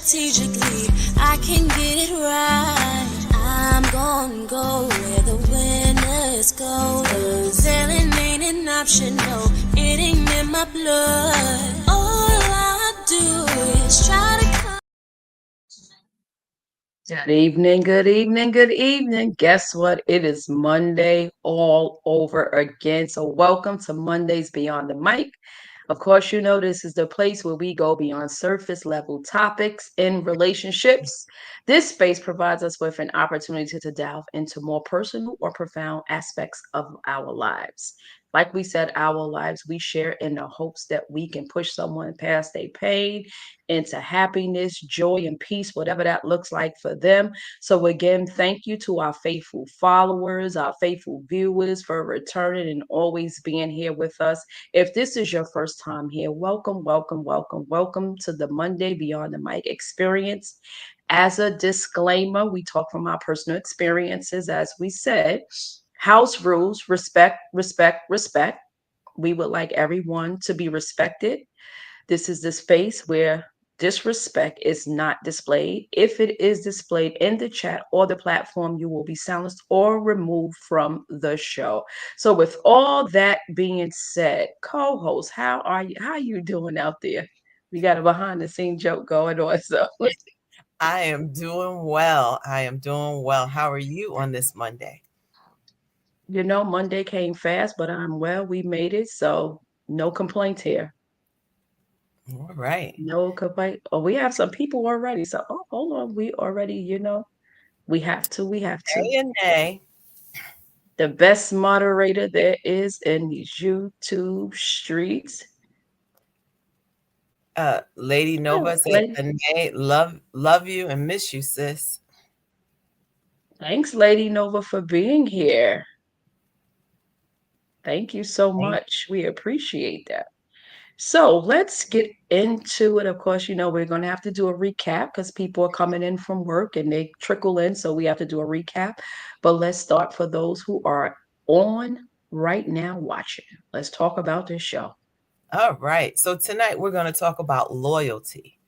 strategically. I can get it right. I'm gonna go where the winners go. 'Cause selling ain't an option, no, it ain't in my blood. All I do is try to. Good evening, good evening, good evening. Guess what? It is Monday all over again. So, welcome to Mondays Beyond the Mic. Of course, you know this is the place where we go beyond surface level topics in relationships. This space provides us with an opportunity to delve into more personal or profound aspects of our lives. Like we said, our lives we share in the hopes that we can push someone past their pain into happiness, joy, and peace, whatever that looks like for them. So, again, thank you to our faithful followers, our faithful viewers for returning and always being here with us. If this is your first time here, welcome, welcome, welcome, welcome to the Monday Beyond the Mic experience. As a disclaimer, we talk from our personal experiences, as we said. House rules respect, respect, respect. We would like everyone to be respected. This is the space where disrespect is not displayed. If it is displayed in the chat or the platform, you will be silenced or removed from the show. So, with all that being said, co-host, how are you? How you doing out there? We got a behind the scene joke going on. So, I am doing well. I am doing well. How are you on this Monday? Monday came fast, but I'm well. We made it. So, no complaints here. All right. No complaint. Oh, we have some people already. So, oh, hold on. We already, we have to. We have to. A and A. The best moderator there is in these YouTube streets. Lady Yeah, Nova said, Anae, love you and miss you, sis. thanks, Lady Nova, for being here. Thank you so Thank much. We appreciate that. So let's get into it. Of course, we're going to have to do a recap because people are coming in from work and they trickle in. So we have to do a recap. But let's start for those who are on right now watching. Let's talk about this show. All right. So tonight we're going to talk about loyalty.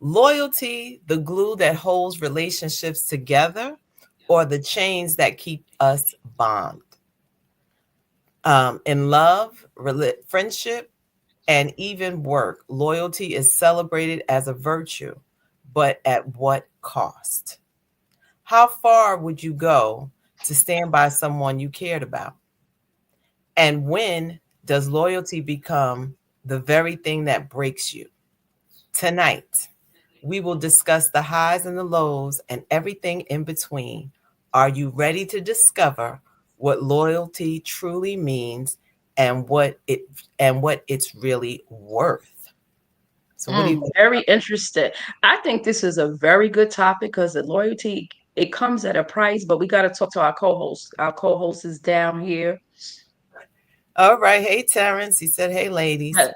Loyalty, the glue that holds relationships together, or the chains that keep us bound. In love, friendship, and even work, loyalty is celebrated as a virtue, but at what cost? How far would you go to stand by someone you cared about? And when does loyalty become the very thing that breaks you? Tonight, we will discuss the highs and the lows and everything in between. Are you ready to discover what loyalty truly means and what it's really worth? So what do you think? Very interested. I think this is a very good topic because the loyalty it comes at a price, but we got to talk to our co-host. Our co-host is down here. All right. Hey, Terrence. He said, hey, ladies. Uh,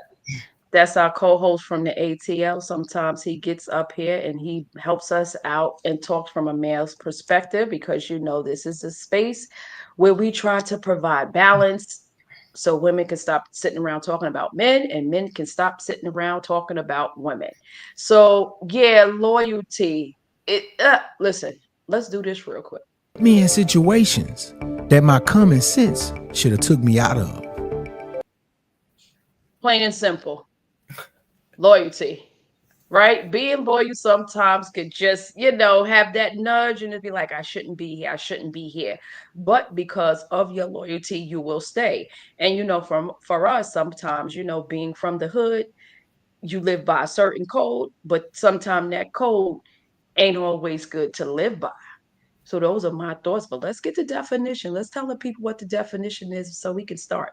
That's our co-host from the ATL. Sometimes he gets up here and he helps us out and talks from a male's perspective because this is a space where we try to provide balance so women can stop sitting around talking about men and men can stop sitting around talking about women. So, yeah, loyalty. Listen, let's do this real quick. Me in situations that my common sense should have took me out of. Plain and simple. Loyalty. Right? Being loyal sometimes could just, have that nudge and it'd be like, I shouldn't be here. I shouldn't be here. But because of your loyalty, you will stay. And for us, sometimes, being from the hood, you live by a certain code, but sometimes that code ain't always good to live by. So those are my thoughts. But let's get the definition. Let's tell the people what the definition is so we can start.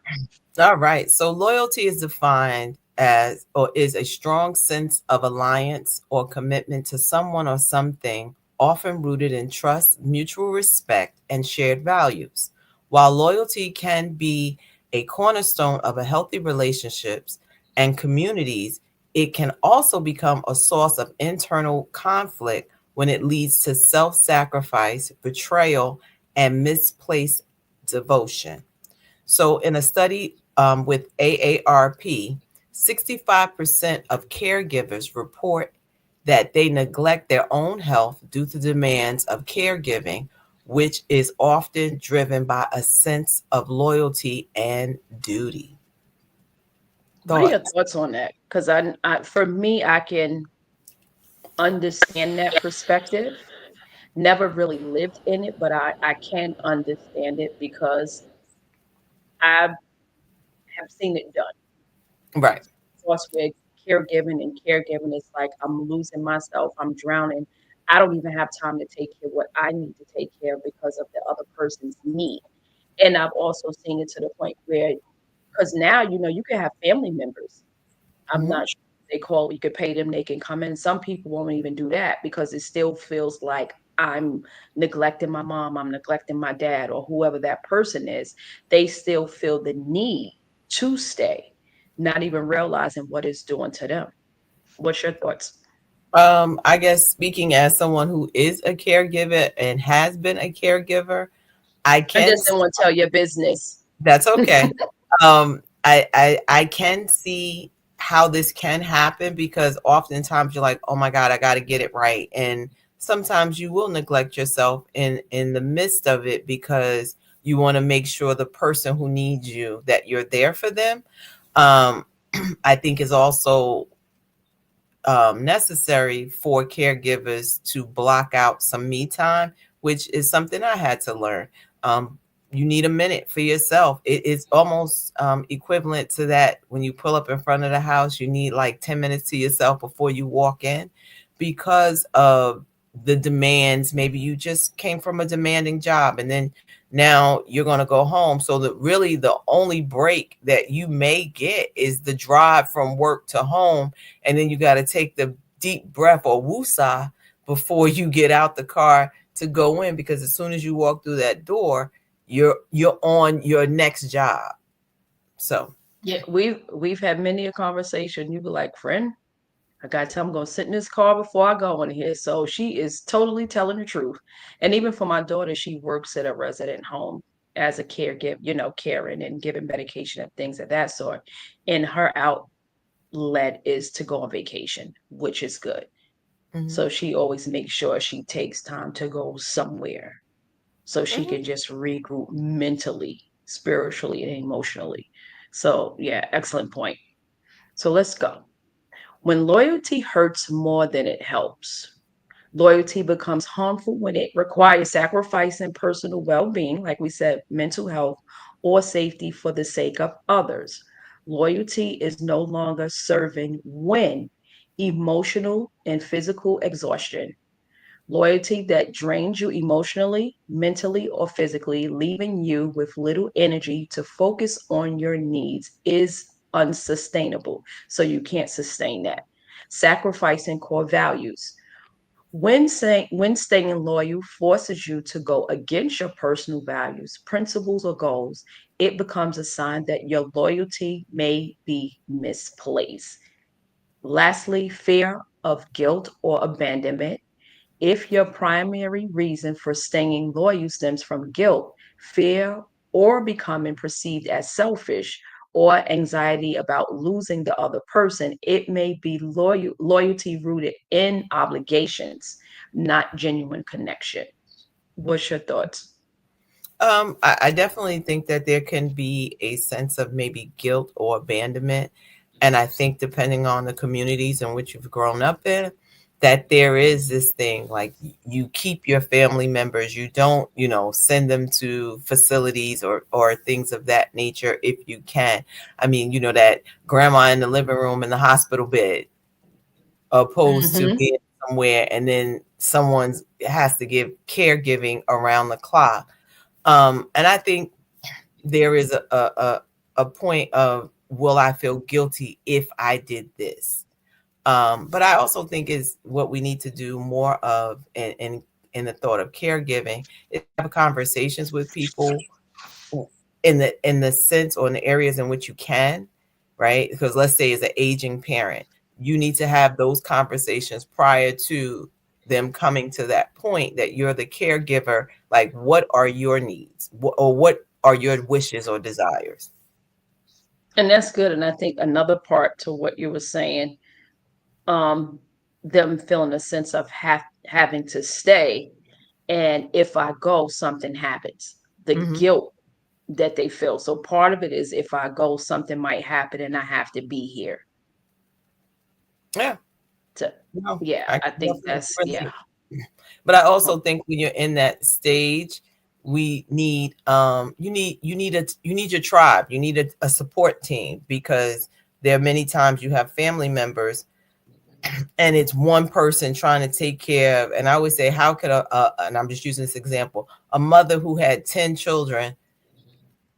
All right. So loyalty is defined as or is a strong sense of alliance or commitment to someone or something, often rooted in trust, mutual respect, and shared values. While loyalty can be a cornerstone of a healthy relationships and communities, it can also become a source of internal conflict when it leads to self-sacrifice, betrayal, and misplaced devotion. So, in a study with AARP, 65% of caregivers report that they neglect their own health due to demands of caregiving, which is often driven by a sense of loyalty and duty. What are your Thoughts? thoughts on that? Because for me, I can understand that perspective. Never really lived in it, but I can understand it because I have seen it done. Right. Of course, with caregiving is like I'm losing myself, I'm drowning. I don't even have time to take care of what I need to take care of because of the other person's need. And I've also seen it to the point where, because now, you can have family members. I'm Mhm. not sure if they call, you could pay them, they can come in. Some people won't even do that because it still feels like I'm neglecting my mom, I'm neglecting my dad, or whoever that person is. They still feel the need to stay, not even realizing what it's doing to them. What's your thoughts? I guess speaking as someone who is a caregiver and has been a caregiver, I I can just don't want to tell your business. that's okay. I can see how this can happen because oftentimes you're like, oh my God, I got to get it right. And sometimes you will neglect yourself in the midst of it because you want to make sure the person who needs you, that you're there for them. Um, I think is also necessary for caregivers to block out some me time, which is something I had to learn. You need a minute for yourself. It is almost equivalent to that when you pull up in front of the house, you need like 10 minutes to yourself before you walk in because of the demands. Maybe you just came from a demanding job and then now you're going to go home. So that really the only break that you may get is the drive from work to home, and then you got to take the deep breath or woosah before you get out the car to go in, because as soon as you walk through that door, you're on your next job. So Yeah, we've had many a conversation. You be like, friend, I got to tell I'm gonna sit in this car before I go in here. So she is totally telling the truth. And even for my daughter, she works at a resident home as a caregiver, caring and giving medication and things of that sort. And her outlet is to go on vacation, which is good. mhm, So she always makes sure she takes time to go somewhere so she mhm. can just regroup mentally, spiritually, and emotionally. So yeah, excellent point. So let's go. When loyalty hurts more than it helps, loyalty becomes harmful when it requires sacrificing personal well being, like we said, mental health, or safety for the sake of others. Loyalty is no longer serving when emotional and physical exhaustion. Loyalty that drains you emotionally, mentally, or physically, leaving you with little energy to focus on your needs, is unsustainable. So you can't sustain that. Sacrificing core values. When staying loyal forces you to go against your personal values, principles, or goals, it becomes a sign that your loyalty may be misplaced. Lastly, fear of guilt or abandonment. If your primary reason for staying loyal stems from guilt, fear, or becoming perceived as selfish, or anxiety about losing the other person, it may be loyalty rooted in obligations, not genuine connection. What's your thoughts? I definitely think that there can be a sense of maybe guilt or abandonment. And I think depending on the communities in which you've grown up in, that there is this thing like you keep your family members, you don't, send them to facilities or things of that nature if you can. I mean, that grandma in the living room in the hospital bed, opposed to Hmm. being somewhere and then someone has to give caregiving around the clock. And I think there is a point of, will I feel guilty if I did this? But I also think is what we need to do more of in the thought of caregiving is have conversations with people in the sense or in the areas in which you can, right? Because let's say as an aging parent, you need to have those conversations prior to them coming to that point that you're the caregiver. Like, what are your needs, or what are your wishes or desires? And that's good. And I think another part to what you were saying, um, them feeling a sense of having to stay. And if I go, something happens. The Mhm. guilt that they feel. So part of it is if I go, something might happen and I have to be here. Yeah. To, No, yeah, I I can think definitely that's, yeah. relate. But I also think when you're in that stage, we need you need your tribe. You need a support team, because there are many times you have family members and it's one person trying to take care of. And I always say, how could and I'm just using this example, a mother who had 10 children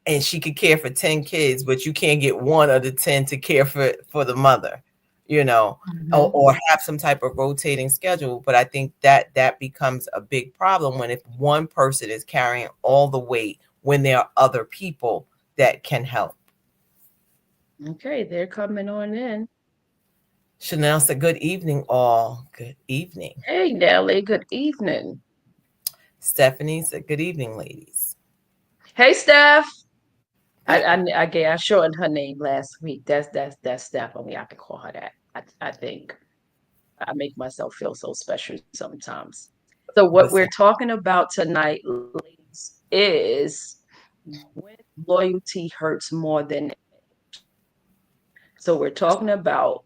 and she could care for 10 kids, but you can't get one of the 10 to care for the mother, you know, Mhm. or have some type of rotating schedule. But I think that becomes a big problem when if one person is carrying all the weight when there are other people that can help. Okay, they're coming on in. Chanel said, good evening, all. Good evening. Hey, Nelly, good evening. Stephanie said, good evening, ladies. Hey, Steph. I shortened her name last week. That's Stephanie. I can call her that. I think I make myself feel so special sometimes. So what What's we're that? talking about tonight, ladies, is when loyalty hurts more than. So we're talking about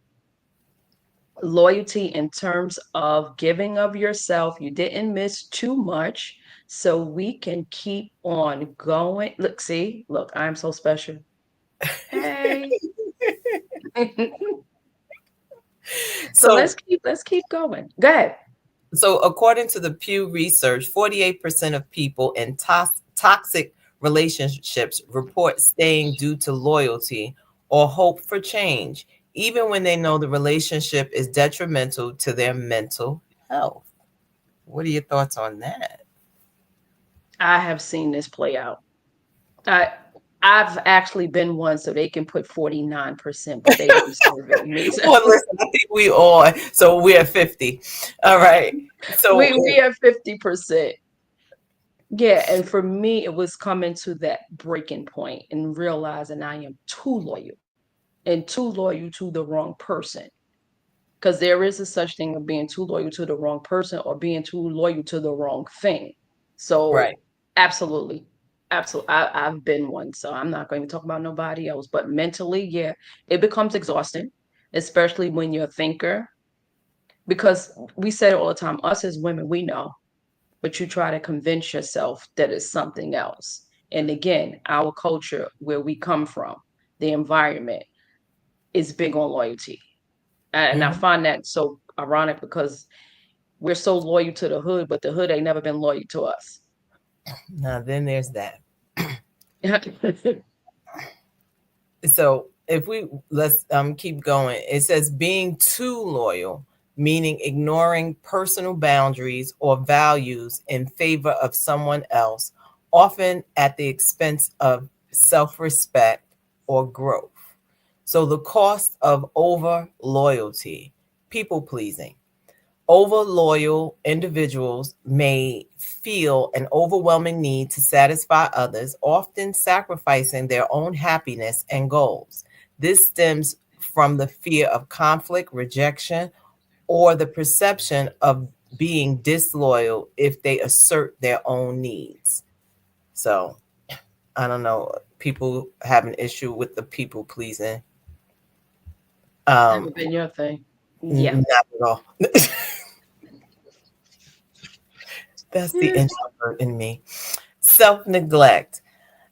loyalty in terms of giving of yourself. You didn't miss too much, so we can keep on going. Look, see, look, I'm so special. Hey. So So let's keep going. Go ahead. So, according to the Pew Research, 48% of people in toxic relationships report staying due to loyalty or hope for change, even when they know the relationship is detrimental to their mental health. What are your thoughts on that? I have seen this play out. I I've actually been one, so they can put 49%, but they don't serve it. Me. Well, listen, I think we all, so we're 50. All right. So, We have 50%. Yeah, and for me, it was coming to that breaking point and realizing I am too loyal and too loyal to the wrong person. Because there is a such thing of being too loyal to the wrong person or being too loyal to the wrong thing. right. So absolutely. Absolutely. I've been one. So I'm not going to talk about nobody else. But mentally, yeah, it becomes exhausting, especially when you're a thinker. Because we say it all the time, us as women, we know, but you try to convince yourself that it's something else. And again, our culture, where we come from, the environment is big on loyalty. And I Mhm. find that so ironic because we're so loyal to the hood, but the hood ain't never been loyal to us. Now, then there's that. So if we let's keep going, it says being too loyal, meaning ignoring personal boundaries or values in favor of someone else, often at the expense of self-respect or growth. So the cost of over loyalty, people pleasing. Over loyal individuals may feel an overwhelming need to satisfy others, often sacrificing their own happiness and goals. This stems from the fear of conflict, rejection, or the perception of being disloyal if they assert their own needs. So, I don't know. People have an issue with the people pleasing. Never been your thing. Yeah. Not at all. That's the introvert in me. Self neglect.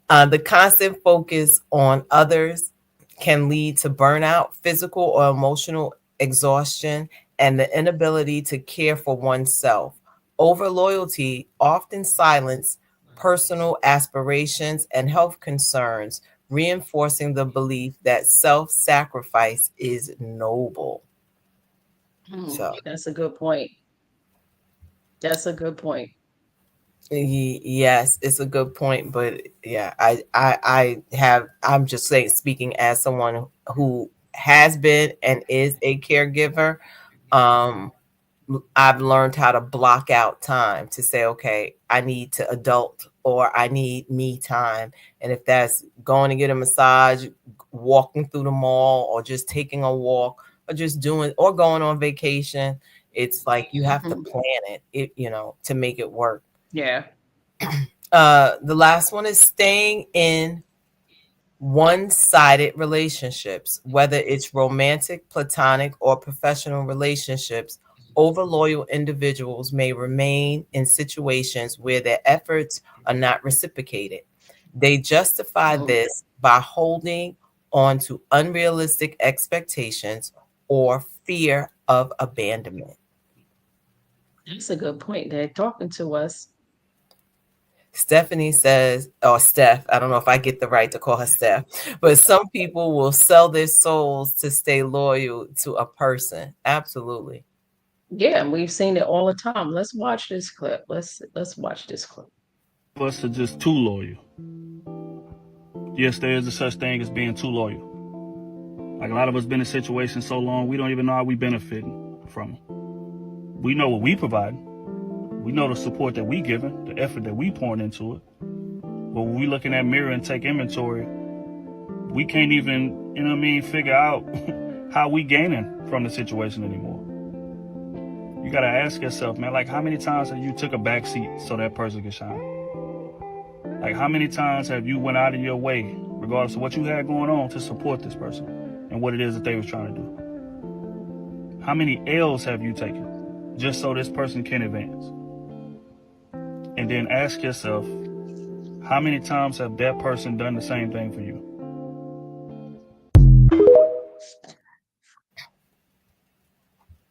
The constant focus on others can lead to burnout, physical or emotional exhaustion, and the inability to care for oneself. Over loyalty often silence personal aspirations and health concerns, reinforcing the belief that self sacrifice is noble. So, That's a good point. That's a good point. Yes, it's a good point, but yeah, I'm just saying, speaking as someone who has been and is a caregiver, um, I've learned how to block out time to say, okay, I need to adult or I need me time. And if that's going to get a massage, walking through the mall, or just taking a walk, or just doing, or going on vacation, It's like you have to Mhm. plan it, to make it work. Yeah. The last one is staying in one-sided relationships, whether it's romantic, platonic, or professional relationships. Over loyal individuals may remain in situations where their efforts are not reciprocated. They justify Mm. this by holding on to unrealistic expectations or fear of abandonment. That's a good point. They're talking to us. Stephanie says, or Steph, I don't know if I get the right to call her Steph, but some people will sell their souls to stay loyal to a person. Absolutely. Yeah, and we've seen it all the time. Let's watch this clip. Let's watch this clip. Us are just too loyal. Yes, there is a such thing as being too loyal. Like a lot of us been in situations so long, we don't even know how we benefiting from them. We know what we provide. We know the support that we giving, the effort that we pouring into it. But when we look in that mirror and take inventory, we can't even, figure out how we gaining from the situation anymore. You gotta ask yourself, man, like how many times have you took a back seat so that person can shine? Like how many times have you went out of your way, regardless of what you had going on, to support this person and what it is that they was trying to do? How many L's have you taken just so this person can advance? And then ask yourself, how many times have that person done the same thing for you?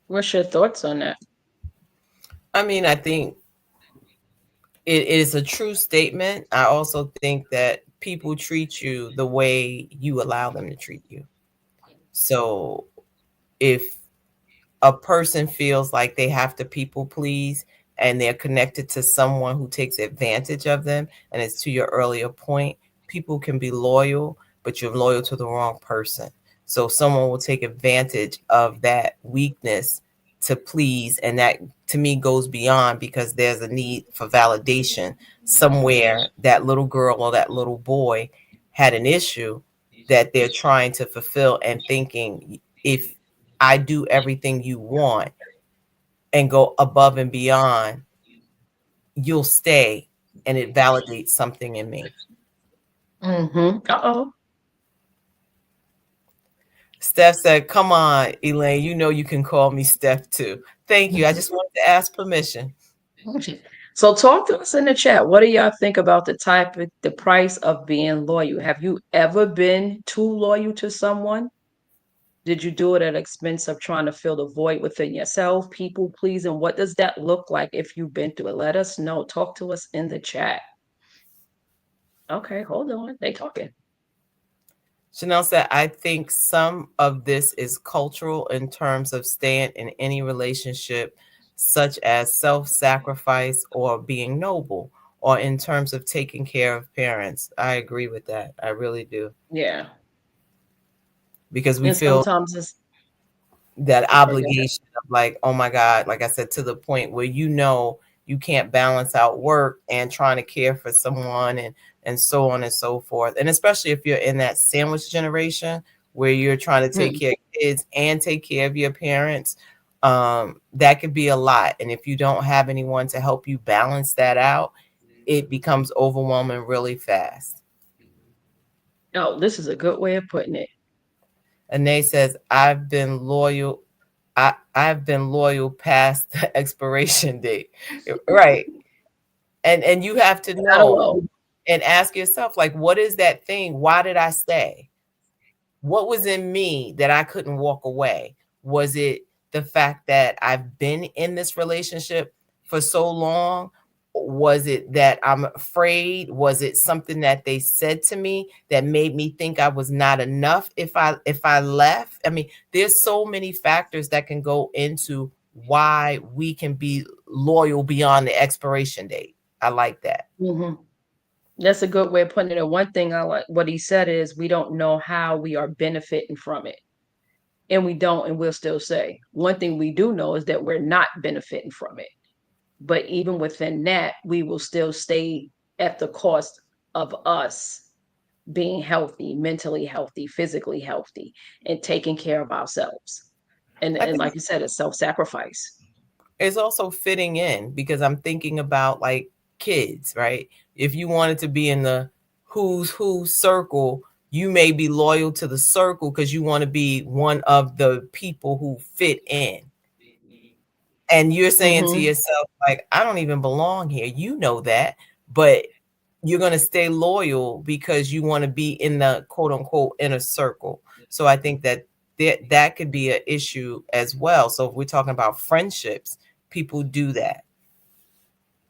What's your thoughts on that? I mean, I think it is a true statement. I also think that people treat you the way you allow them to treat you. So if a person feels like they have to people please and they're connected to someone who takes advantage of them, and it's to your earlier point, people can be loyal, but you're loyal to the wrong person. So someone will take advantage of that weakness to please, and that to me goes beyond, because there's a need for validation somewhere. That little girl or that little boy had an issue that they're trying to fulfill, and thinking, if I do everything you want and go above and beyond, you'll stay, and it validates something in me. Mm-hmm. Uh-oh. Steph said, come on, Elaine, you know you can call me Steph too. Thank you. I just wanted to ask permission. So talk to us in the chat. What do y'all think about the price of being loyal? Have you ever been too loyal to someone? Did you do it at the expense of trying to fill the void within yourself, people pleasing? What does that look like if you've been through it? Let us know. Talk to us in the chat. Okay, hold on. They talking. Chanel said, I think some of this is cultural in terms of staying in any relationship, such as self-sacrifice or being noble, or in terms of taking care of parents. I agree with that. I really do. Yeah. Because we And feel sometimes it's that okay, obligation of like, oh my God, like I said, to the point where you can't balance out work and trying to care for someone, and so on and so forth. And especially if you're in that sandwich generation where you're trying to take care of kids and take care of your parents, that could be a lot. And if you don't have anyone to help you balance that out, it becomes overwhelming really fast. Oh, this is a good way of putting it. Anae says, I've been loyal past the expiration date. Right. And you have to know and ask yourself, like, what is that thing? Why did I stay? What was in me that I couldn't walk away? Was it the fact that I've been in this relationship for so long? Was it that I'm afraid? Was it something that they said to me that made me think I was not enough if I left? I mean, there's so many factors that can go into why we can be loyal beyond the expiration date. I like that. Mm-hmm. That's a good way of putting it. And one thing I like what he said is we don't know how we are benefiting from it. And we don't, and we'll still say. One thing we do know is that we're not benefiting from it. But even within that, we will still stay at the cost of us being healthy, mentally healthy, physically healthy, and taking care of ourselves. And like you said, it's self-sacrifice. It's also fitting in, because I'm thinking about like kids, right? If you wanted to be in the who's who circle, you may be loyal to the circle because you want to be one of the people who fit in. And you're saying to Mm-hmm. yourself, like, I don't even belong here. You know that, but you're going to stay loyal because you want to be in the quote unquote inner circle. So I think that that could be an issue as well. So if we're talking about friendships, people do that.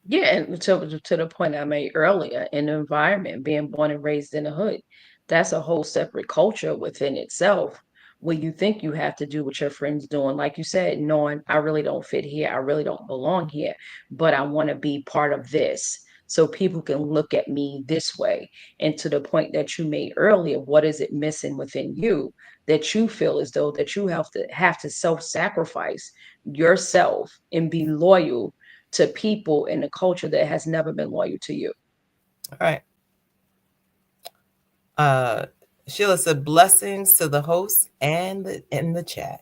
Yeah, and to the point I made earlier, in the environment, being born and raised in the hood, that's a whole separate culture within itself. Where you think you have to do what your friends doing, like you said, knowing I really don't fit here, I really don't belong here, but I want to be part of this, so people can look at me this way. And to the point that you made earlier, what is it missing within you that you feel as though that you have to self-sacrifice yourself and be loyal to people in a culture that has never been loyal to you. All right. Sheila said blessings to the host and in the chat.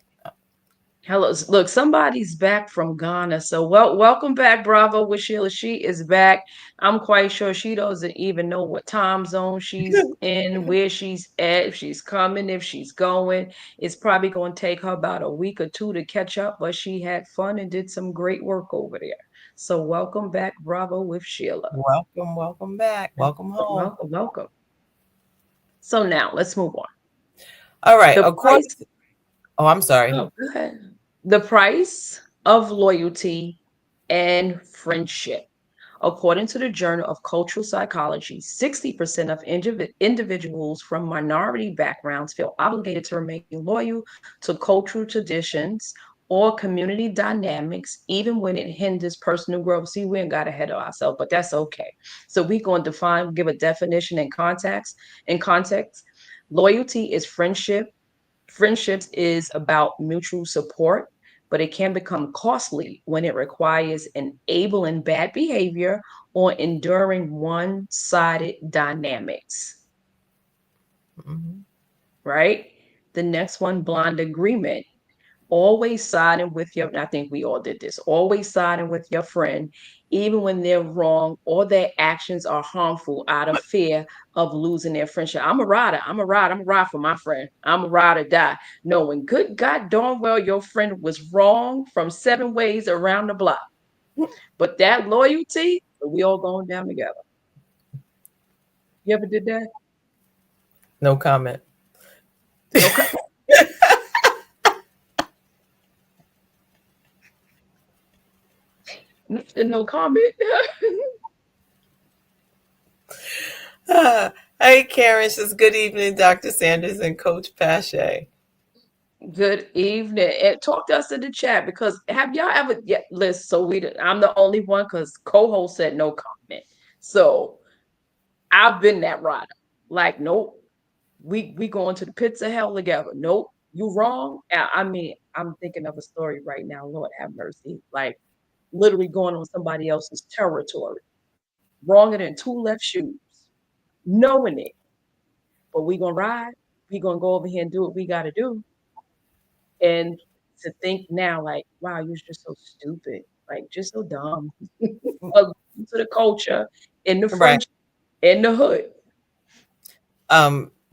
Hello, look, somebody's back from Ghana. So welcome back, Bravo with Sheila. She is back. I'm quite sure she doesn't even know what time zone she's in, where she's at, if she's coming, if she's going. It's probably going to take her about a week or two to catch up, but she had fun and did some great work over there. So welcome back, Bravo with Sheila. Welcome back. Welcome home. Welcome. So now let's move on. All right. The Of course. price. Oh, I'm sorry. Oh, go ahead. The price of loyalty and friendship. According to the Journal of Cultural Psychology, 60% of individuals from minority backgrounds feel obligated to remain loyal to cultural traditions or community dynamics, even when it hinders personal growth. See, we ain't got ahead of ourselves, but that's okay. So we're going to give a definition and context. In context, loyalty is friendship. Friendships is about mutual support, but it can become costly when it requires enabling bad behavior or enduring one-sided dynamics. Mm-hmm. Right? The next one, blind agreement. Always siding with your, I think we all did this, always siding with your friend, even when they're wrong or their actions are harmful out of fear of losing their friendship. I'm a ride for my friend. I'm a ride or die. Knowing good God darn well your friend was wrong from 7 ways around the block. But that loyalty, we all going down together. You ever did that? No comment. No comment. No comment. Hey, Karen says, good evening, Dr. Sanders and Coach Pache. Good evening. And talk to us in the chat, because have y'all ever listen, so I'm the only one because co-host said no comment. So I've been that rider. Like, nope, we going to the pits of hell together. Nope, you wrong. I mean, I'm thinking of a story right now. Lord have mercy. Like literally going on somebody else's territory. Wronger than 2 left shoes. Knowing it. But we gonna ride. We gonna go over here and do what we gotta do. And to think now, like, wow, you're just so stupid, like, just so dumb. But to the culture, in the friendship, in the hood.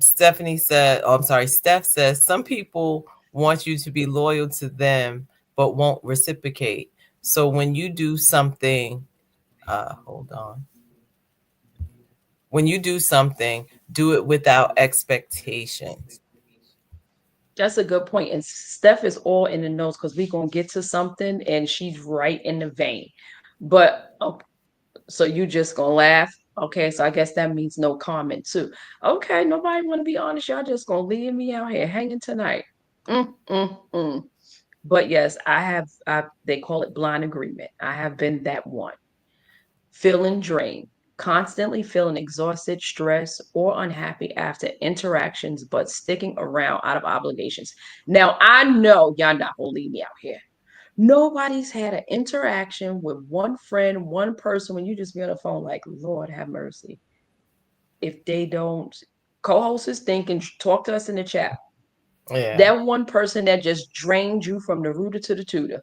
Stephanie said, oh, I'm sorry, Steph says, some people want you to be loyal to them, but won't reciprocate. So when you do something, hold on. When you do something, do it without expectations. That's a good point. And Steph is all in the notes because we're going to get to something and she's right in the vein. But so you just going to laugh? Okay, so I guess that means no comment too. Okay, nobody want to be honest. Y'all just going to leave me out here hanging tonight. But yes, they call it blind agreement. I have been that one. Feeling drained, constantly feeling exhausted, stressed, or unhappy after interactions, but sticking around out of obligations. Now, I know y'all not gonna leave me out here. Nobody's had an interaction with one friend, one person, when you just be on the phone like, Lord have mercy. If they don't, co-host is thinking, talk to us in the chat. Yeah. That one person that just drained you from the rooter to the tutor.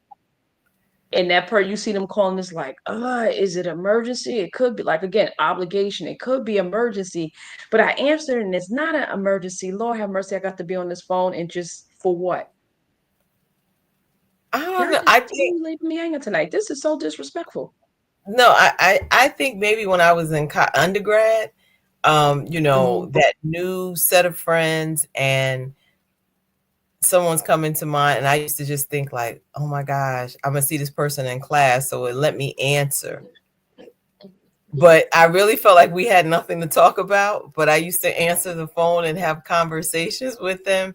And that part, you see them calling this like, is it emergency? It could be like, again, obligation. It could be emergency. But I answered and it's not an emergency. Lord have mercy. I got to be on this phone and just for what? I don't Y'all know. just I totally think leaving me hanging tonight. This is so disrespectful. no. I think maybe when I was in undergrad, that new set of friends and someone's coming to mind, and I used to just think like, oh my gosh, I'm gonna see this person in class, so it let me answer. But I really felt like we had nothing to talk about. But I used to answer the phone and have conversations with them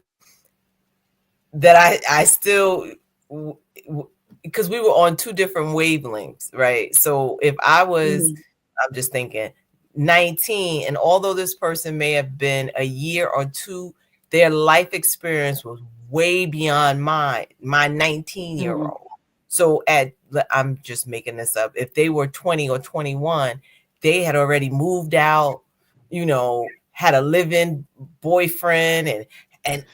that I still, because we were on two different wavelengths, right? So if I was, I'm just thinking 19, and although this person may have been a year or two, their life experience was way beyond my 19-year-old. So I'm just making this up. If they were 20 or 21, they had already moved out, had a live-in boyfriend and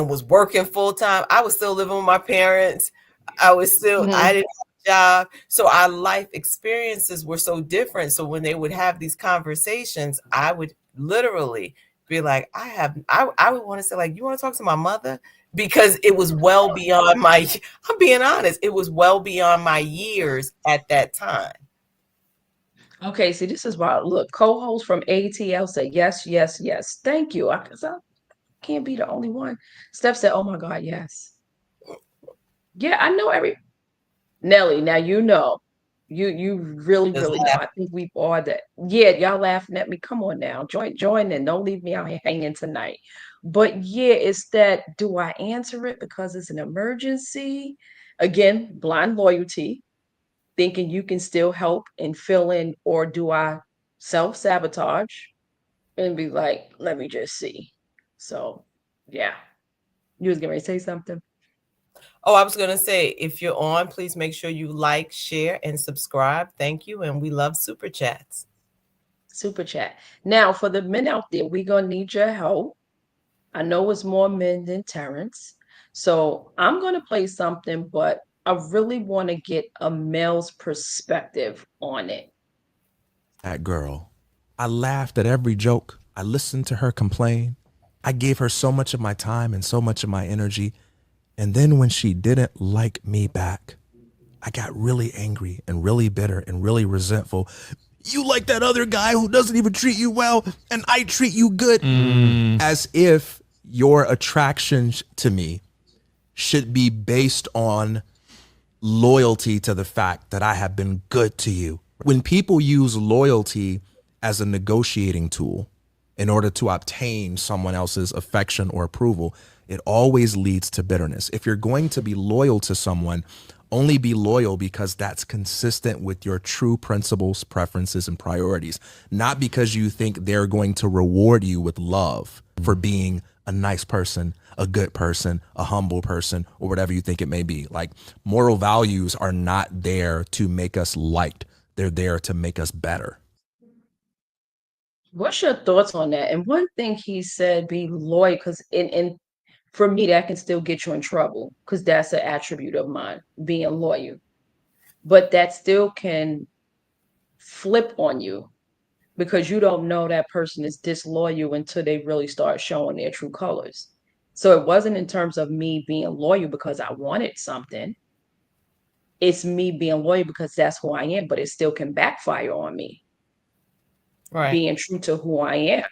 was working full time. I was still living with my parents. I didn't have a job. So our life experiences were so different. So when they would have these conversations, I would literally be like, I would want to say, like, you want to talk to my mother? Because it was well beyond I'm being honest, it was well beyond my years at that time. Okay, see, this is why, look, co-host from ATL said, yes, yes, yes. Thank you. I can't be the only one. Steph said, oh my God, yes. Yeah, I know Nelly, now you really, really know. I think we've all that. Yeah, y'all laughing at me. Come on now. Join in. Don't leave me out here hanging tonight. But yeah, it's that, do I answer it because it's an emergency? Again, blind loyalty, thinking you can still help and fill in, or do I self-sabotage and be like, let me just see. So yeah. You was getting ready to say something? Oh, I was going to say, if you're on, please make sure you like, share, and subscribe. Thank you. And we love super chats. Super chat. Now, for the men out there, we're going to need your help. I know it's more men than Terrence. So I'm going to play something, but I really want to get a male's perspective on it. That girl. I laughed at every joke. I listened to her complain. I gave her so much of my time and so much of my energy. And then when she didn't like me back, I got really angry and really bitter and really resentful. You like that other guy who doesn't even treat you well, and I treat you good. As if your attraction to me should be based on loyalty to the fact that I have been good to you. When people use loyalty as a negotiating tool in order to obtain someone else's affection or approval, it always leads to bitterness. If you're going to be loyal to someone, only be loyal because that's consistent with your true principles, preferences, and priorities, not because you think they're going to reward you with love for being a nice person, a good person, a humble person, or whatever you think it may be. Like, moral values are not there to make us liked. They're there to make us better. What's your thoughts on that? And one thing he said, be loyal, because for me, that can still get you in trouble because that's an attribute of mine, being loyal. But that still can flip on you because you don't know that person is disloyal until they really start showing their true colors. So it wasn't in terms of me being loyal because I wanted something. It's me being loyal because that's who I am, but it still can backfire on me. Right. Being true to who I am.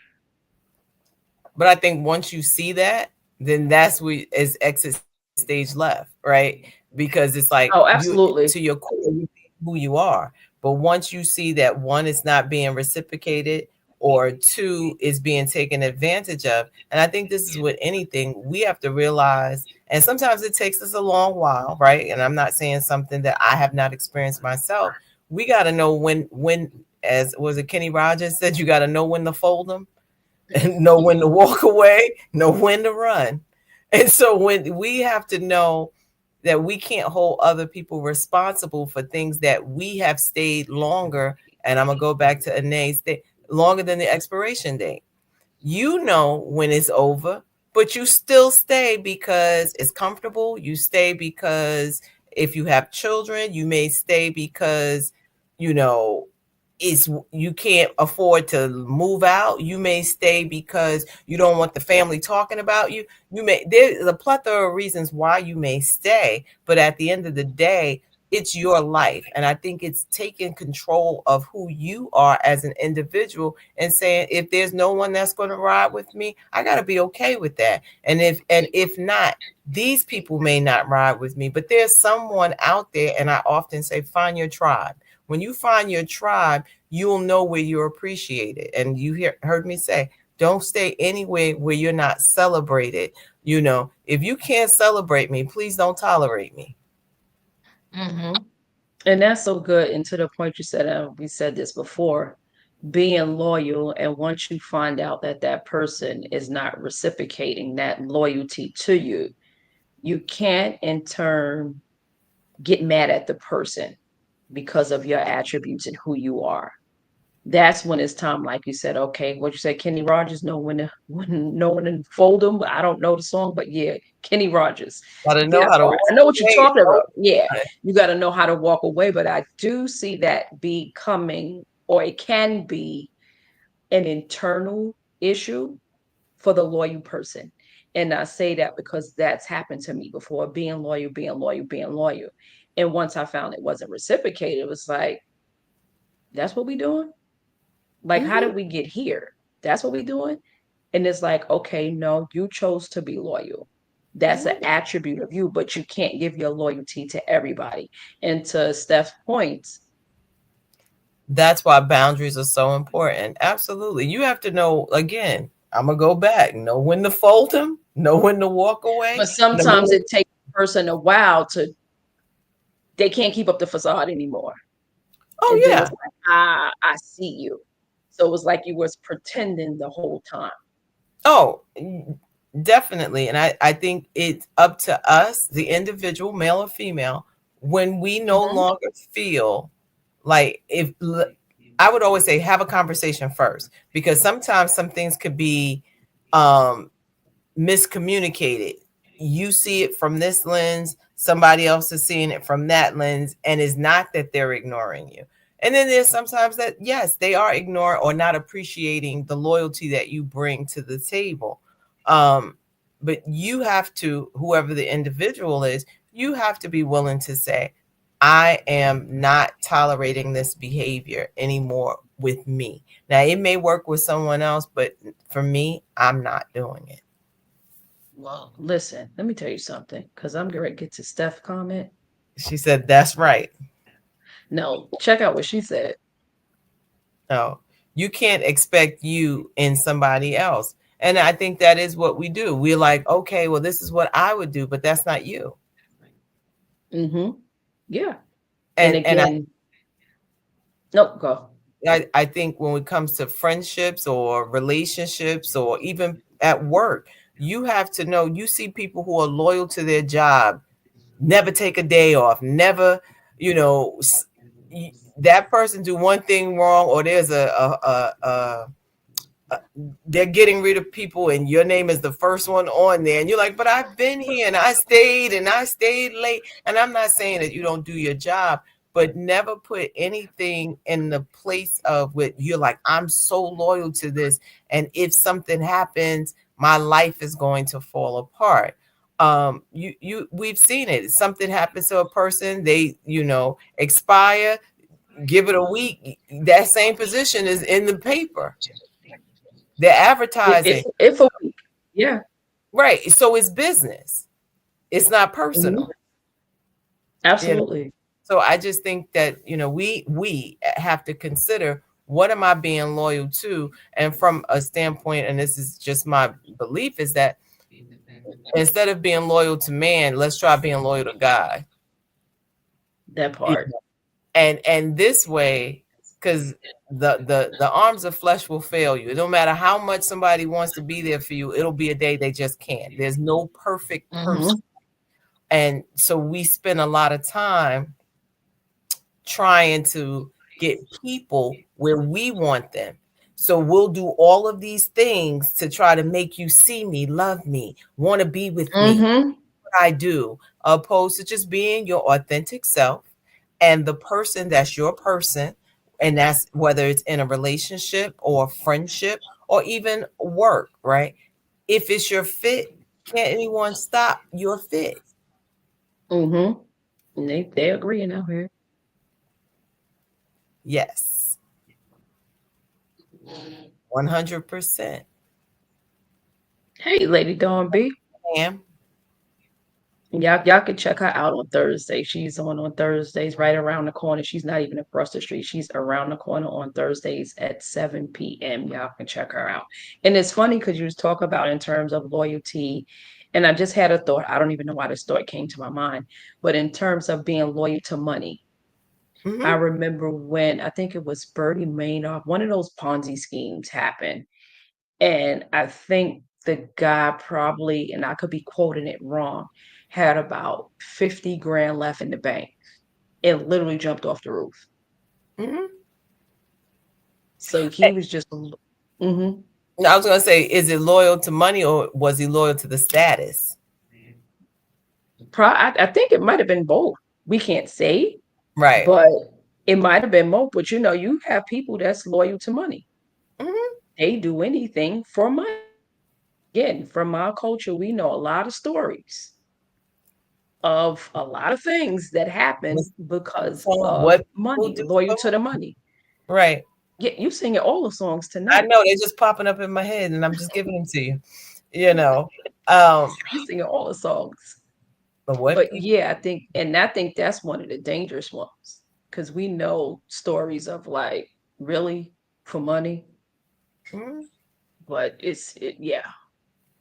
But I think once you see that, then that's what is exit stage left, right? Because it's like, oh, absolutely, to your core, who you are. But once you see that one is not being reciprocated, or two is being taken advantage of, and I think this is with anything, we have to realize, and sometimes it takes us a long while, right? And I'm not saying something that I have not experienced myself. We got to know when, as was it Kenny Rogers said, you got to know when to fold them. And know when to walk away, know when to run. And so when we have to know that we can't hold other people responsible for things that we have stayed longer. And I'm going to go back to Anae's thing, longer than the expiration date. You know when it's over, but you still stay because it's comfortable. You stay because If you have children, you may stay because, you know, you can't afford to move out. You may stay because you don't want the family talking about you. There's a plethora of reasons why you may stay, but at the end of the day, it's your life. And I think it's taking control of who you are as an individual and saying, if there's no one that's going to ride with me, I got to be okay with that. And if not, these people may not ride with me, but there's someone out there. And I often say, find your tribe. When you find your tribe, you'll know where you're appreciated. And you heard me say, don't stay anywhere where you're not celebrated. You know, if you can't celebrate me, please don't tolerate me. Mm-hmm. And that's so good. And to the point you said, we said this before, being loyal. And once you find out that that person is not reciprocating that loyalty to you, you can't in turn get mad at the person because of your attributes and who you are. That's when it's time, like you said, okay, what you said, Kenny Rogers, know when to fold them. I don't know the song, but yeah, Kenny Rogers. Gotta know how to. I know what you're talking about. Yeah, you got to know how to walk away. But I do see that becoming, or it can be, an internal issue for the loyal person. And I say that because that's happened to me before, being loyal. And once I found it wasn't reciprocated, it was like, that's what we doing? Like, how did we get here? That's what we doing? And it's like, okay, no, you chose to be loyal. That's an attribute of you, but you can't give your loyalty to everybody. And to Steph's point, that's why boundaries are so important. Absolutely. You have to know, again, I'm going to go back, know when to fold them, know when to walk away. But sometimes it takes a person a while they can't keep up the facade anymore. Oh, and yeah. Like, I see you. So it was like you was pretending the whole time. Oh, definitely. And I think it's up to us, the individual, male or female, when we no longer feel like, if I would always say, have a conversation first, because sometimes some things could be miscommunicated. You see it from this lens, somebody else is seeing it from that lens, and it's not that they're ignoring you. And then there's sometimes that, yes, they are ignoring or not appreciating the loyalty that you bring to the table. But you have to, whoever the individual is, you have to be willing to say, I am not tolerating this behavior anymore with me. Now, it may work with someone else, but for me, I'm not doing it. Well, listen, let me tell you something, because I'm going to get to Steph's comment. She said, that's right. No, check out what she said. No, you can't expect you in somebody else. And I think that is what we do. We're like, okay, well, this is what I would do, but that's not you. Mm-hmm. Yeah. And again, nope, go. I think when it comes to friendships or relationships or even at work, you have to know, you see people who are loyal to their job, never take a day off, never, that person do one thing wrong, or there's they're getting rid of people and your name is the first one on there. And you're like, but I've been here and I stayed late. And I'm not saying that you don't do your job, but never put anything in the place of what you're like, I'm so loyal to this. And if something happens, my life is going to fall apart. We've seen it. Something happens to a person, they, expire, give it a week. That same position is in the paper. They're advertising. If a week. Yeah. Right. So it's business. It's not personal. Mm-hmm. Absolutely. So I just think that, we have to consider, what am I being loyal to? And from a standpoint, and this is just my belief, is that instead of being loyal to man, let's try being loyal to God. That part. And this way, because the arms of flesh will fail you. It don't matter how much somebody wants to be there for you. It'll be a day they just can't. There's no perfect person. Mm-hmm. And so we spend a lot of time trying to get people where we want them. So we'll do all of these things to try to make you see me, love me, want to be with me. what I do, opposed to just being your authentic self and the person that's your person. And that's whether it's in a relationship or friendship or even work, right? If it's your fit, can't anyone stop your fit? Mm-hmm. And they agreeing out here. Yes, 100%. Hey, Lady Dawn B. Ma'am. Y'all can check her out on Thursday. She's on Thursdays, right around the corner. She's not even across the street. She's around the corner on Thursdays at 7 p.m. Y'all can check her out. And it's funny because you was talking about in terms of loyalty, and I just had a thought. I don't even know why this thought came to my mind, but in terms of being loyal to money, I Mhm. remember when I think it was Bernie Madoff, one of those Ponzi schemes happened. And I think the guy probably, and I could be quoting it wrong, had about 50 grand left in the bank and literally jumped off the roof. Mhm. So he was just, mm-hmm. I was gonna say, is it loyal to money or was he loyal to the status? I think it might have been both. We can't say, Right. but it might have been both. But you have people that's loyal to money. Mhm. They do anything for money. Again, from our culture, we know a lot of stories of a lot of things that happen because of What people money, do loyal for to the money. money. Right. Yeah, you singing all the songs I tonight. know they're just popping up in my head and I'm just giving them to you. You know. Um, You singing all the songs. but what But people yeah, I think that's one of the dangerous ones because we know stories of like really for money, Mhm. but yeah.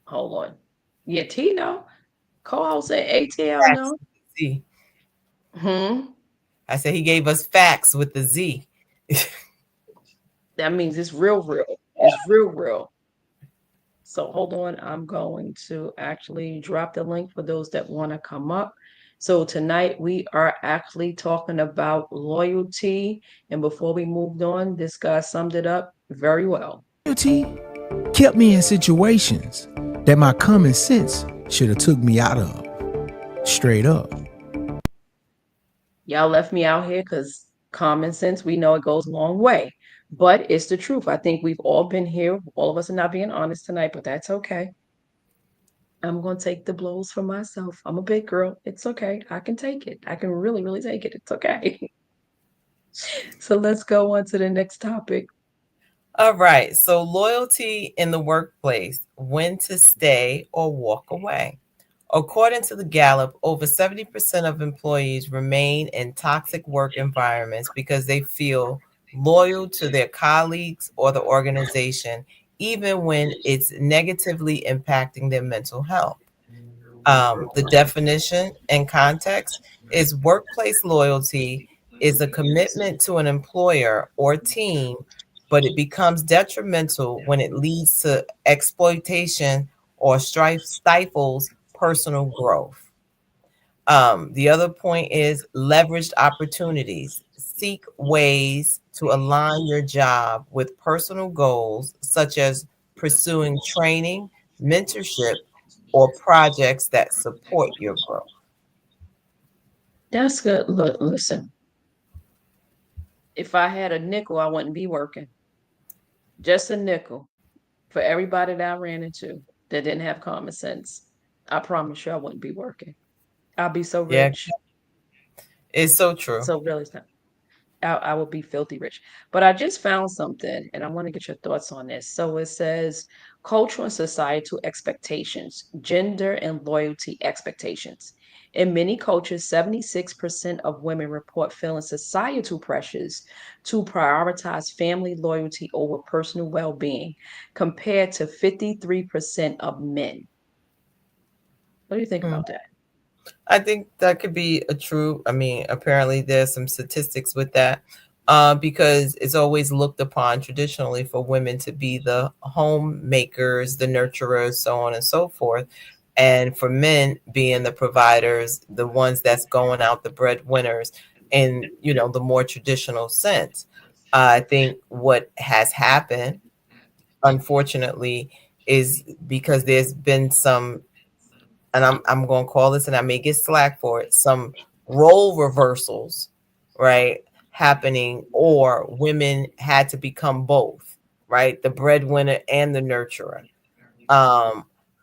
Hold on. Yeah, Tino, co-host at ATL, Facts no. with the Z. Hmm. I said he gave us facts with the Z. That means it's real, real. It's real, real. So hold on, I'm going to actually drop the link for those that want to come up. So tonight we are actually talking about loyalty. And before we moved on, this guy summed it up very well. Loyalty kept me in situations that my common sense should have took me out of. Straight up. Y'all left me out here because common sense, we know it goes a long way. But it's the truth. I think we've all been here. All of us are not being honest tonight, but that's okay. I'm going to take the blows for myself. I'm a big girl. It's okay. I can take it. I can really, really take it. It's okay. So let's go on to the next topic. All right. So loyalty in the workplace, when to stay or walk away. According to the Gallup, over 70% of employees remain in toxic work environments because they feel loyal to their colleagues or the organization, even when it's negatively impacting their mental health. The definition and context is workplace loyalty is a commitment to an employer or team, but it becomes detrimental when it leads to exploitation or stifles personal growth. The other point is leveraged opportunities. Seek ways to align your job with personal goals, such as pursuing training, mentorship, or projects that support your growth. That's good. Look, listen, if I had a nickel, I wouldn't be working. Just a nickel for everybody that I ran into that didn't have common sense. I promise you, I wouldn't be working. I'll be so Yeah, rich. it's so true. So really, I would be filthy rich. But I just found something and I want to get your thoughts on this. So it says cultural and societal expectations, gender and loyalty expectations. In many cultures, 76% of women report feeling societal pressures to prioritize family loyalty over personal well being, compared to 53% of men. What do you think Mm. about that? I think that could be a true. I mean, apparently there's some statistics with that, because it's always looked upon traditionally for women to be the homemakers, the nurturers, so on and so forth, and for men being the providers, the ones that's going out, the breadwinners, in the more traditional sense. I think what has happened, unfortunately, is because there's been some and I'm going to call this, and I may get slack for it, some role reversals, right, happening, or women had to become both, right, the breadwinner and the nurturer.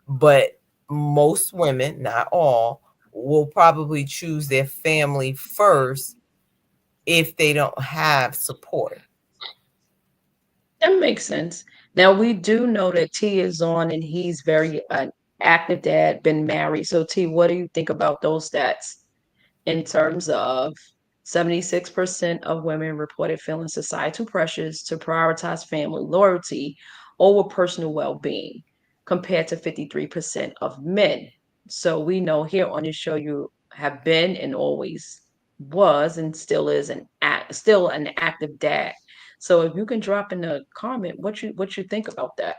But most women, not all, will probably choose their family first if they don't have support. That makes sense. Now we do know that T is on and he's very active dad, been married. So T, what do you think about those stats in terms of 76% of women reported feeling societal pressures to prioritize family loyalty over personal well-being, compared to 53% of men. So we know here on this show you have been and always was and still is still an active dad. So if you can drop in a comment what you think about that.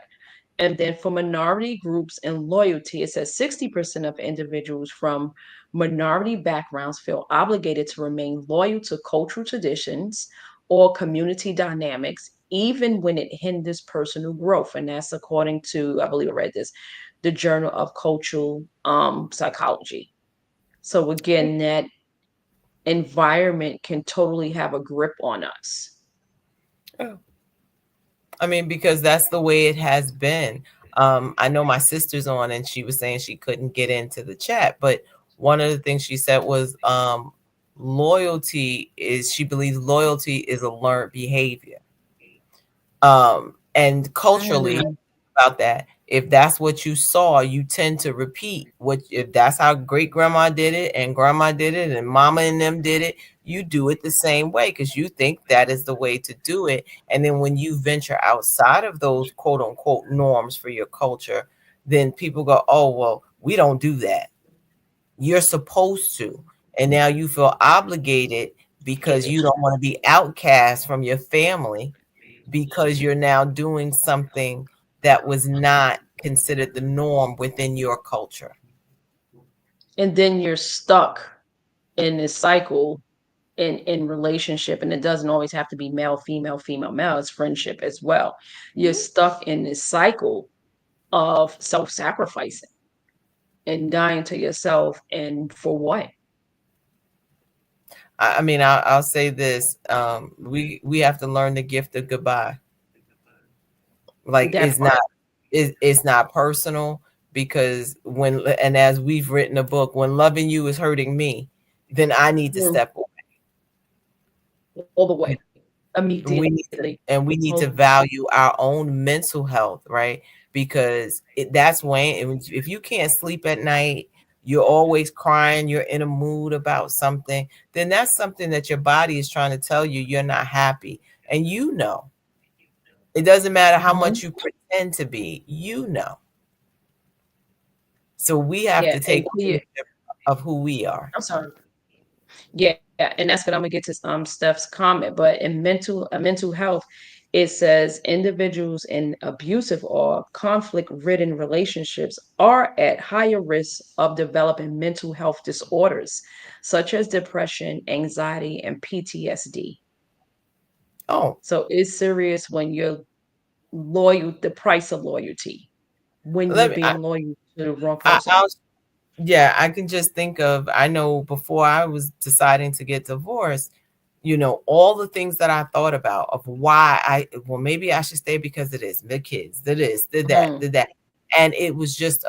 And then for minority groups and loyalty, it says 60% of individuals from minority backgrounds feel obligated to remain loyal to cultural traditions or community dynamics, even when it hinders personal growth. And that's according to, I believe I read this, the Journal of Cultural Psychology. So again, that environment can totally have a grip on us. Oh. I mean, because that's the way it has been. I know my sister's on, and she was saying she couldn't get into the chat, but one of the things she said was loyalty is, she believes loyalty is a learned behavior. And culturally, about that, if that's what you saw, you tend to repeat what, if that's how great grandma did it and grandma did it and mama and them did it, you do it the same way because you think that is the way to do it. And then when you venture outside of those quote unquote norms for your culture, then people go, oh, well, we don't do that. You're supposed to. And now you feel obligated because you don't want to be outcast from your family, because you're now doing something that was not considered the norm within your culture. And then you're stuck in this cycle in relationship, and it doesn't always have to be male, female, female, male. It's friendship as well. You're stuck in this cycle of self-sacrificing and dying to yourself, and for what? I mean, I'll say this: we have to learn the gift of goodbye. Like it's not personal, because when, and as we've written a book, when loving you is hurting me, then I need to step away. All the way, immediately. We need to value our own mental health, right? Because that's when, if you can't sleep at night, you're always crying, you're in a mood about something, then that's something that your body is trying to tell you you're not happy. And you know, it doesn't matter how much you pretend to be, you know. So we have to take ownership of who we are. I'm sorry. Yeah, and that's what I'm gonna get to Steph's comment. But in mental health, it says individuals in abusive or conflict-ridden relationships are at higher risk of developing mental health disorders such as depression, anxiety, and PTSD. Oh, so it's serious when you're loyal, the price of loyalty, when you're being loyal to the wrong person. Yeah, I can just think of, I know before I was deciding to get divorced, you know, all the things that I thought about of why well, maybe I should stay because of this, the kids, the this, the that, the that. And it was just,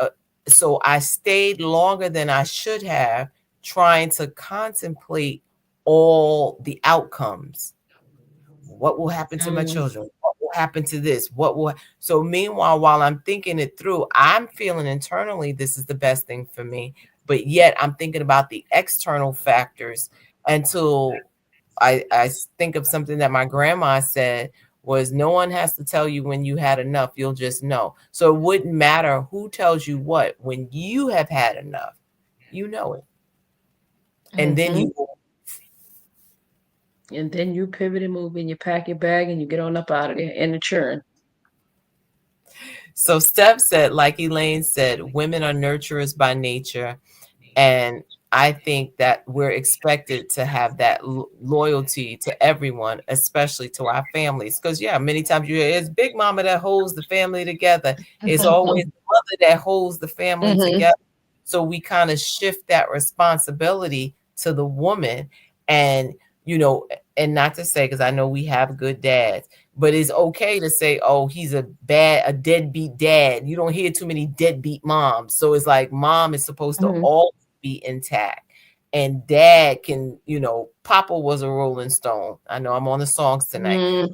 so I stayed longer than I should have, trying to contemplate all the outcomes. What will happen to my children? What will happen to this? So meanwhile, while I'm thinking it through, I'm feeling internally this is the best thing for me. But yet I'm thinking about the external factors until I think of something that my grandma said was, no one has to tell you when you had enough. You'll just know. So it wouldn't matter who tells you what. When you have had enough, you know it. And then you pivot and move, and you pack your bag and you get on up out of there in the churn. So Steph said, like Elaine said, women are nurturers by nature. And I think that we're expected to have that loyalty to everyone, especially to our families. Because, yeah, many times you hear it's Big Mama that holds the family together. It's always the mother that holds the family together. So we kind of shift that responsibility to the woman. And, and not to say, because I know we have good dads, but it's okay to say, oh, he's a deadbeat dad. You don't hear too many deadbeat moms. So it's like mom is supposed to always be intact. And dad can, Papa was a Rolling Stone. I know I'm on the songs tonight.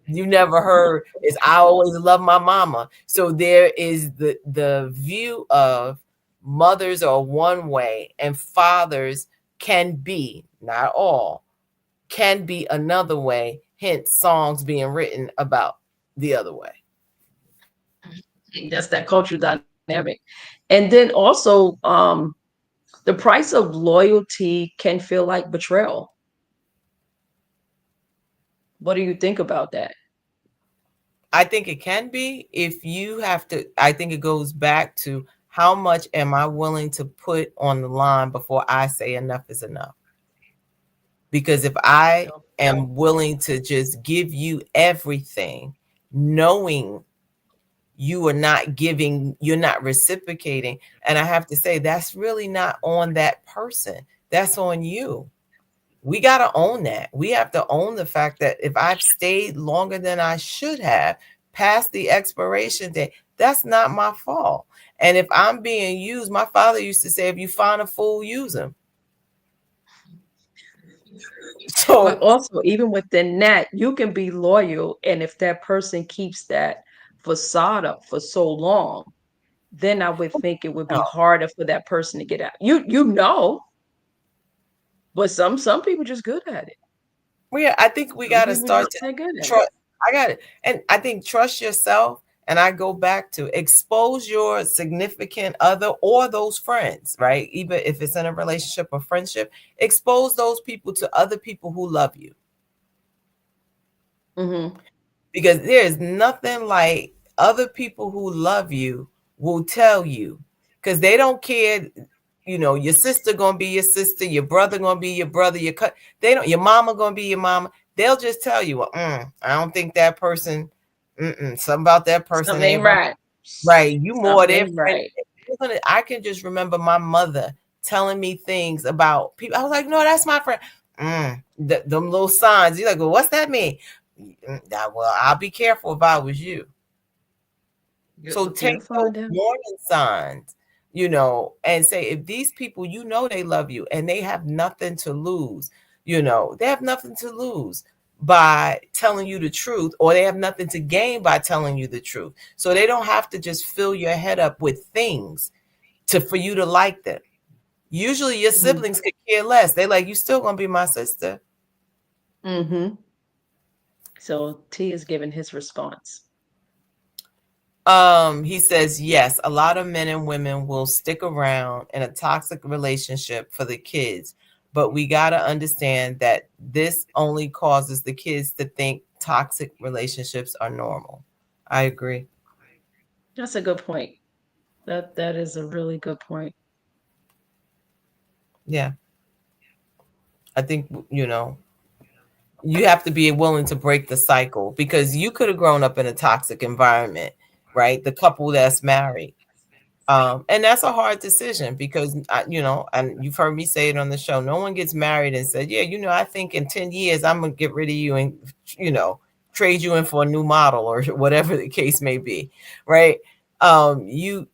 You never heard is I always love my mama. So there is the view of mothers are one way and fathers can be, not all, can be another way, hence songs being written about the other way. That's that cultural dynamic. And then also the price of loyalty can feel like betrayal. What do you think about that? I think it can be if you have to. I think it goes back to how much am I willing to put on the line before I say enough is enough? Because if I am willing to just give you everything, knowing you are not giving, you're not reciprocating. And I have to say, that's really not on that person. That's on you. We got to own that. We have to own the fact that if I've stayed longer than I should have, past the expiration date, that's not my fault. And if I'm being used, my father used to say, if you find a fool, use him. So, but also, even within that, you can be loyal. And if that person keeps that facade up for so long, then I would think it would be harder for that person to get out. But some people just good at it. Well, yeah, I think we got to start to trust. I got it. And I think trust yourself. And I go back to expose your significant other or those friends, right? Even if it's in a relationship or friendship, expose those people to other people who love you. Because there's nothing like other people who love you will tell you, because they don't care. Your sister gonna be your sister, your brother gonna be your brother, your mama gonna be your mama. They'll just tell you, I don't think that person. Something about that person something ain't right. Right. You more than right. I can just remember my mother telling me things about people. I was like, no, that's my friend. Them little signs. You're like, well, what's that mean? Well, I'll be careful if I was you. So take those warning signs, and say, if these people, they love you and they have nothing to lose, they have nothing to lose by telling you the truth, or they have nothing to gain by telling you the truth. So they don't have to just fill your head up with things for you to like them. Usually your siblings could care less. They like, you still gonna be my sister. So T is giving his response. He says, yes, a lot of men and women will stick around in a toxic relationship for the kids. But we got to understand that this only causes the kids to think toxic relationships are normal. I agree. That's a good point. That is a really good point. Yeah. I think, you have to be willing to break the cycle, because you could have grown up in a toxic environment, right? The couple that's married. And that's a hard decision, because, and you've heard me say it on the show, no one gets married and said, yeah, I think in 10 years, I'm going to get rid of you and, trade you in for a new model or whatever the case may be. Right. You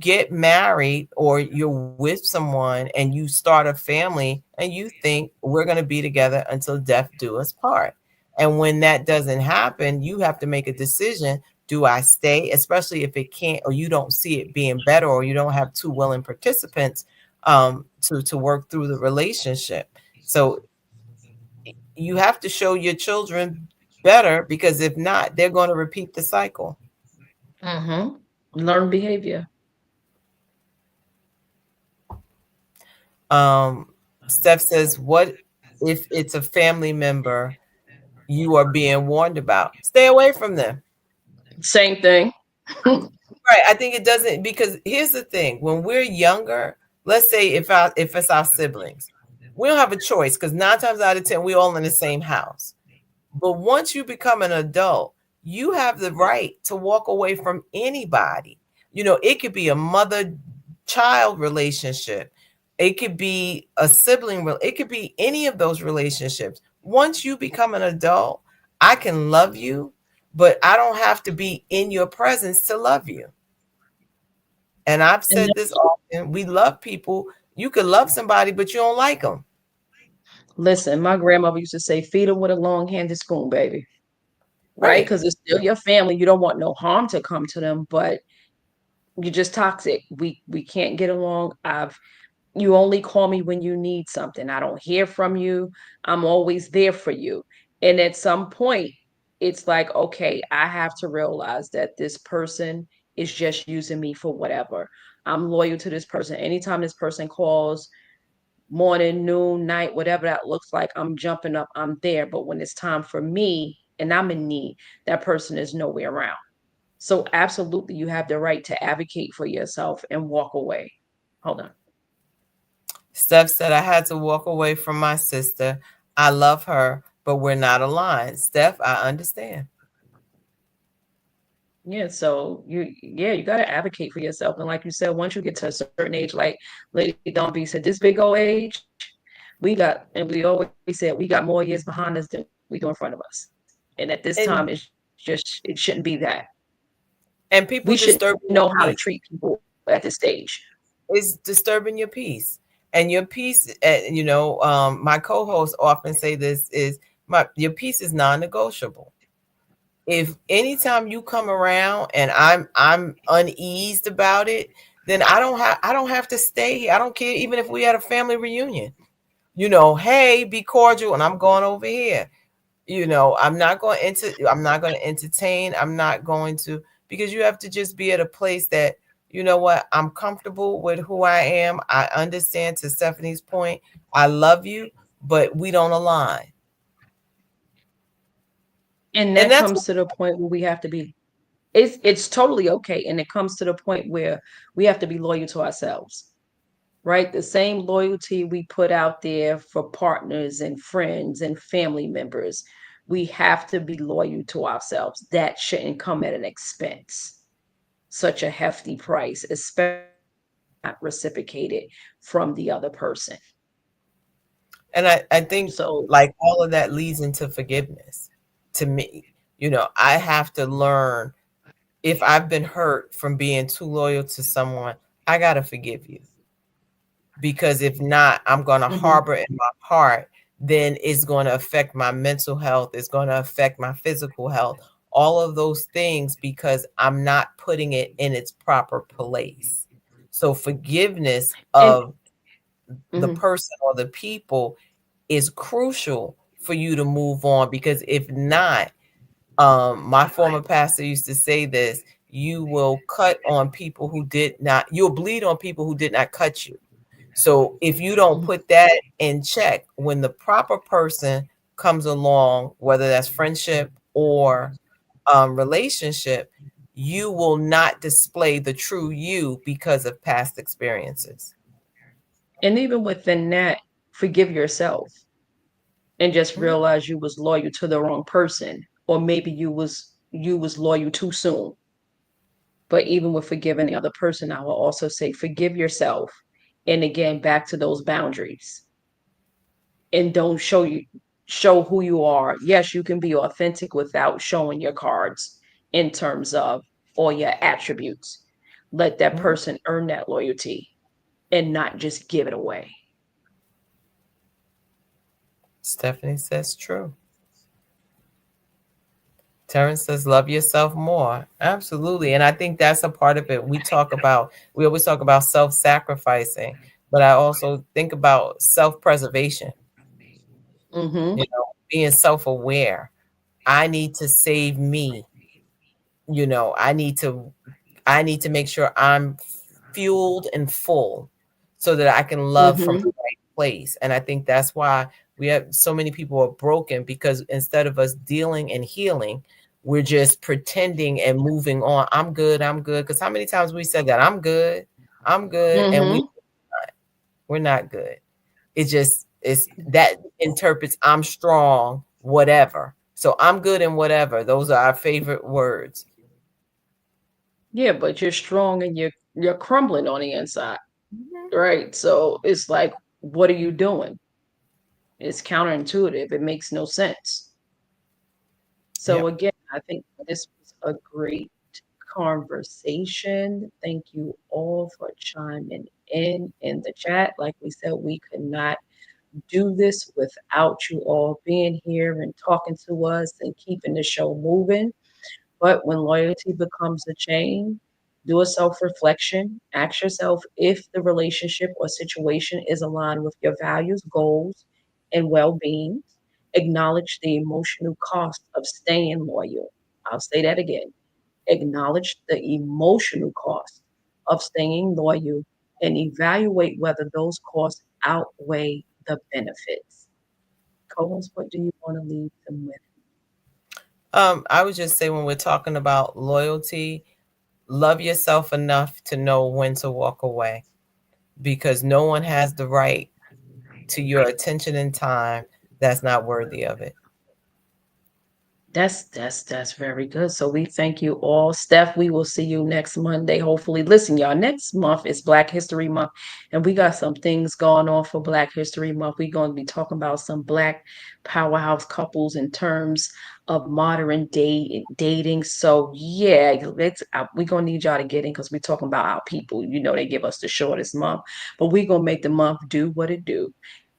get married or you're with someone and you start a family and you think we're going to be together until death do us part. And when that doesn't happen, you have to make a decision. Do I stay, especially if it can't, or you don't see it being better, or you don't have two willing participants to work through the relationship? So you have to show your children better, because if not, they're going to repeat the cycle. Learn behavior. Steph says, what if it's a family member you are being warned about? Stay away from them. Same thing. Right. I think it doesn't, because here's the thing. When we're younger, let's say if it's our siblings, we don't have a choice, because 9 times out of 10, we're all in the same house. But once you become an adult, you have the right to walk away from anybody. It could be a mother child relationship. It could be a sibling. It could be any of those relationships. Once you become an adult, I can love you, but I don't have to be in your presence to love you. And I've And said this often. We love people. You could love somebody, but you don't like them. listen, my grandmother used to say, feed them with a long-handed spoon, baby. Right? Right. Because it's still your family. You don't want no harm to come to them, but you're just toxic. We can't get along. You only call me when you need something. I don't hear from you. I'm always there for you. And at some point, it's like, okay, I have to realize that this person is just using me for whatever. I'm loyal to this person. Anytime this person calls, morning, noon, night, whatever that looks like, I'm jumping up, I'm there. But when it's time for me and I'm in need, that person is nowhere around. So absolutely, you have the right to advocate for yourself and walk away. Hold on. Steph said, I had to walk away from my sister. I love her, but we're not aligned. Steph, I understand. Yeah, so you got to advocate for yourself. And like you said, once you get to a certain age, like Lady Don B said, this big old age, we always said we got more years behind us than we do in front of us. And at this time, it shouldn't be that. And people We should disturb know how to treat people at this stage. It's disturbing your peace. And your peace, my co-hosts often say this is your peace is non-negotiable. If anytime you come around and I'm uneased about it, then I don't have to stay here. I don't care even if we had a family reunion. Hey, be cordial, and I'm going over here. I'm not going to entertain. I'm not going to, because you have to just be at a place that, you know what, I'm comfortable with who I am. I understand, to Stephanie's point, I love you, but we don't align. And that comes to the point where we have to be, it's totally okay. And it comes to the point where we have to be loyal to ourselves, right? The same loyalty we put out there for partners and friends and family members, we have to be loyal to ourselves. That shouldn't come at an expense, such a hefty price, especially not reciprocated from the other person. And I think so, like, all of that leads into forgiveness. To me, I have to learn, if I've been hurt from being too loyal to someone, I got to forgive you. Because if not, I'm going to harbor in my heart, then it's going to affect my mental health. It's going to affect my physical health, all of those things, because I'm not putting it in its proper place. So forgiveness of the person or the people is crucial for you to move on, because if not, my former pastor used to say this, you will cut on people who did not, you'll bleed on people who did not cut you. So if you don't put that in check, when the proper person comes along, whether that's friendship or relationship, you will not display the true you because of past experiences. And even within that, forgive yourself. And just realize you was loyal to the wrong person, or maybe you was loyal too soon. But even with forgiving the other person, I will also say forgive yourself. And again, back to those boundaries. And don't show who you are. Yes, you can be authentic without showing your cards in terms of all your attributes. Let that person earn that loyalty and not just give it away. Stephanie says true. Terrence says, love yourself more. Absolutely. And I think that's a part of it. We always talk about self-sacrificing, but I also think about self-preservation. Being self-aware. I need to save me. I need to make sure I'm fueled and full so that I can love from the right place. And I think that's why we have so many people are broken, because instead of us dealing and healing, we're just pretending and moving on. I'm good. Because how many times we said that? I'm good. And we're not good. It's that interprets I'm strong, whatever. So I'm good and whatever. Those are our favorite words. Yeah, but you're strong and you're crumbling on the inside, right? So it's like, what are you doing? It's counterintuitive. It makes no sense. So Yep. again, I think this was a great conversation. Thank you all for chiming in the chat. Like we said, we could not do this without you all being here and talking to us and keeping the show moving. But when loyalty becomes a chain, do a self reflection. Ask yourself if the relationship or situation is aligned with your values, goals, and well being. Acknowledge the emotional cost of staying loyal. I'll say that again. Acknowledge the emotional cost of staying loyal and evaluate whether those costs outweigh the benefits. Coles, what do you want to leave them with? I would just say when we're talking about loyalty, love yourself enough to know when to walk away, because no one has the right to your attention and time that's not worthy of it. That's very good. So we thank you all. Steph, we will see you next Monday. Hopefully. Listen, y'all, next month is Black History Month, and we got some things going on for Black History Month. We're going to be talking about some Black powerhouse couples in terms of modern dating. So yeah, we're gonna need y'all to get in because we're talking about our people. You know, they give us the shortest month, but we're gonna make the month do what it do.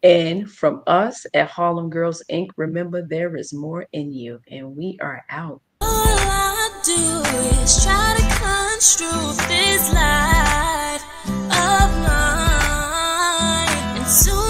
And from us at Harlem Girls Inc., remember there is more in you, and we are out. All I do is try to construe this life of mine into